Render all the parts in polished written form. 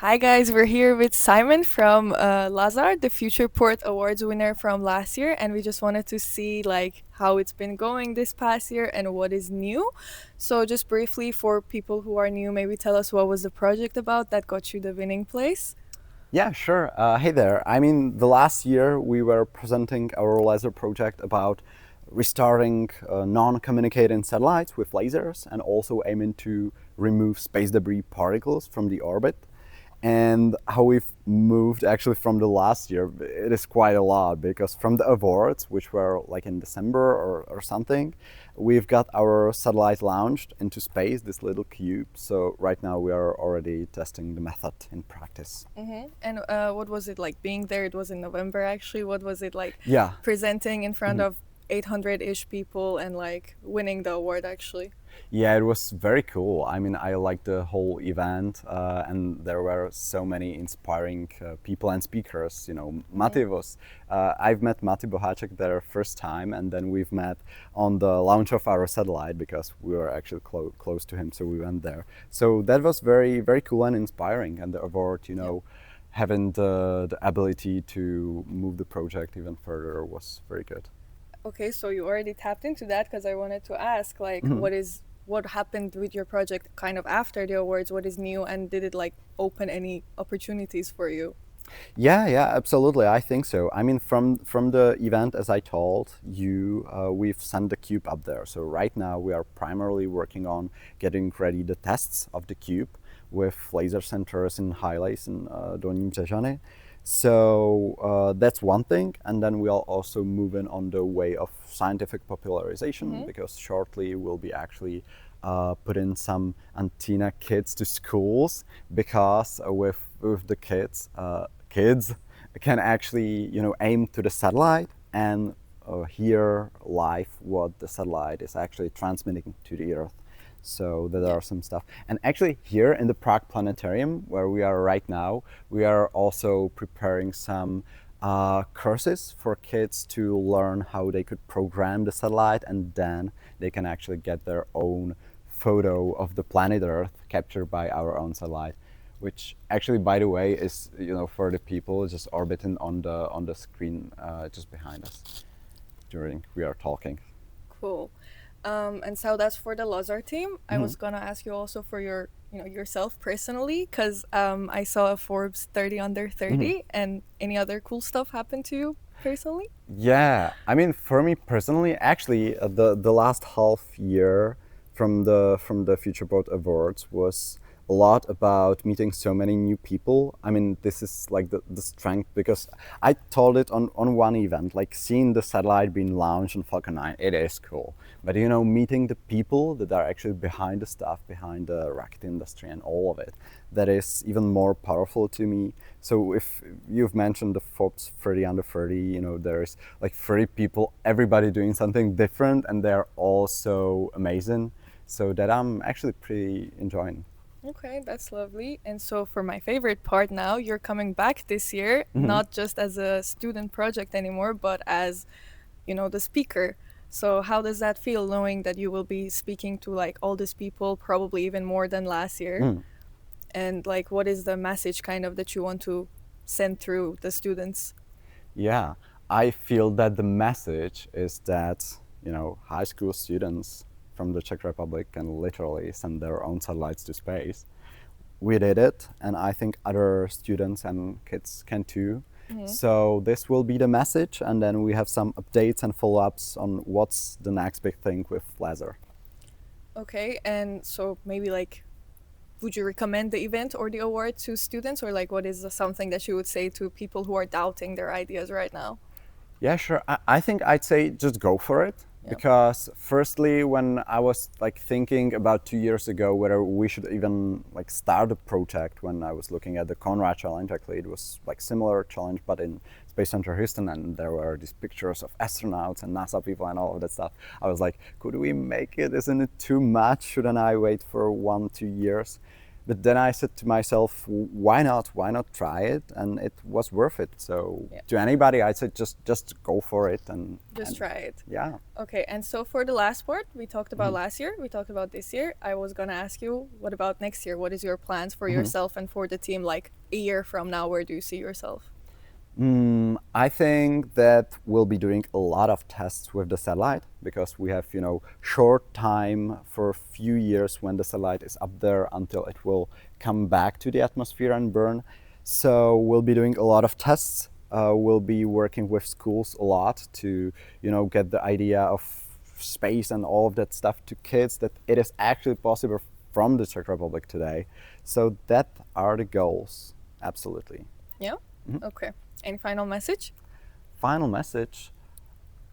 Hi guys, we're here with Simon from LASAR, the Future Port Awards winner from last year, and we just wanted to see how it's been going this past year and what is new. So just briefly for people who are new, maybe tell us what was the project about that got you the winning place. Yeah, sure. Hey there. The last year we were presenting our laser project about restarting non-communicating satellites with lasers and also aiming to remove space debris particles from the orbit. And how we've moved actually from the last year, it is quite a lot because from the awards, which were like in December or something, we've got our satellite launched into space, this little cube. So right now we are already testing the method in practice. And what was it like being there? It was in November actually. What was it like Yeah. presenting in front of 800-ish people and winning the award actually? Yeah, it was very cool. I liked the whole event, and there were so many inspiring people and speakers. Mati was. I've met Mati Bohacek there first time, and then we've met on the launch of our satellite because we were actually close to him, so we went there. So that was very, very cool and inspiring. And the award, having the ability to move the project even further was very good. Okay, so you already tapped into that because I wanted to ask what happened with your project kind of after the awards, what is new, and did it open any opportunities for you? Yeah, absolutely. I think so. From the event, as I told you, we've sent the cube up there. So right now we are primarily working on getting ready the tests of the cube with laser centers in Highlights in Dolní Břežany. So that's one thing, and then we'll also move in on the way of scientific popularization because shortly we'll be actually putting some antenna kits to schools because with the kids can actually aim to the satellite and hear live what the satellite is actually transmitting to the Earth. So there are some stuff. And actually here in the Prague Planetarium, where we are right now, we are also preparing some courses for kids to learn how they could program the satellite, and then they can actually get their own photo of the planet Earth captured by our own satellite, which actually, by the way, is for the people just orbiting on the screen just behind us during we are talking. Cool. And so that's for the LASAR team. I was gonna ask you also for yourself personally, because I saw a Forbes 30 under 30, and any other cool stuff happened to you personally? Yeah, for me personally, actually, the last half year from the Future Boat Awards was a lot about meeting so many new people. This is like the strength because I told it on one event, like seeing the satellite being launched on Falcon 9, it is cool. But meeting the people that are actually behind the stuff, behind the rocket industry and all of it, that is even more powerful to me. So if you've mentioned the Forbes 30 under 30, there's like 30 people, everybody doing something different, and they're all so amazing. So that I'm actually pretty enjoying. Okay, that's lovely. And so for my favorite part now, you're coming back this year, not just as a student project anymore, but as, the speaker. So how does that feel knowing that you will be speaking to all these people, probably even more than last year? And what is the message kind of that you want to send through the students? Yeah, I feel that the message is that, high school students from the Czech Republic can literally send their own satellites to space. We did it, and I think other students and kids can too. So this will be the message, and then we have some updates and follow-ups on what's the next big thing with LASAR. Okay, and so maybe would you recommend the event or the award to students, or what is something that you would say to people who are doubting their ideas right now? Yeah, sure. I think I'd say just go for it. Yeah. Because firstly, when I was thinking about 2 years ago whether we should even start a project, when I was looking at the Conrad challenge, actually it was similar challenge but in Space Center Houston, and there were these pictures of astronauts and NASA people and all of that stuff. I was like, could we make it? Isn't it too much? Shouldn't I wait for 1-2 years? But then I said to myself, why not? Why not try it? And it was worth it. So Yeah. to anybody, I'd say just go for it Just try it. yeah. Okay, and so for the last part, we talked about last year, we talked about this year. I was gonna ask you, what about next year? What is your plans for yourself and for the team? Like a year from now, where do you see yourself? I think that we'll be doing a lot of tests with the satellite because we have, short time for a few years when the satellite is up there until it will come back to the atmosphere and burn. So we'll be doing a lot of tests. We'll be working with schools a lot to, get the idea of space and all of that stuff to kids that it is actually possible from the Czech Republic today. So that are the goals, absolutely. Yeah? Okay. Any final message? Final message.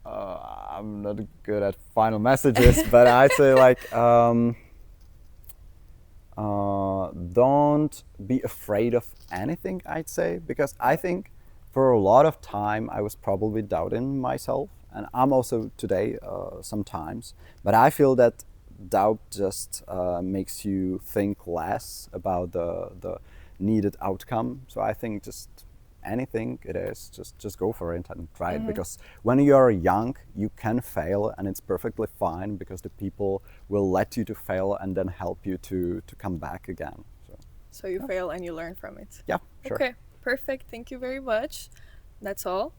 I'm not good at final messages, but I'd say don't be afraid of anything. I'd say because I think for a lot of time I was probably doubting myself, and I'm also today sometimes. But I feel that doubt just makes you think less about the needed outcome. So I think just anything it is, just go for it and try it, because when you're young you can fail and it's perfectly fine because the people will let you to fail and then help you to come back again. So you fail and you learn from it. Yeah, sure. Okay, perfect. Thank you very much. That's all.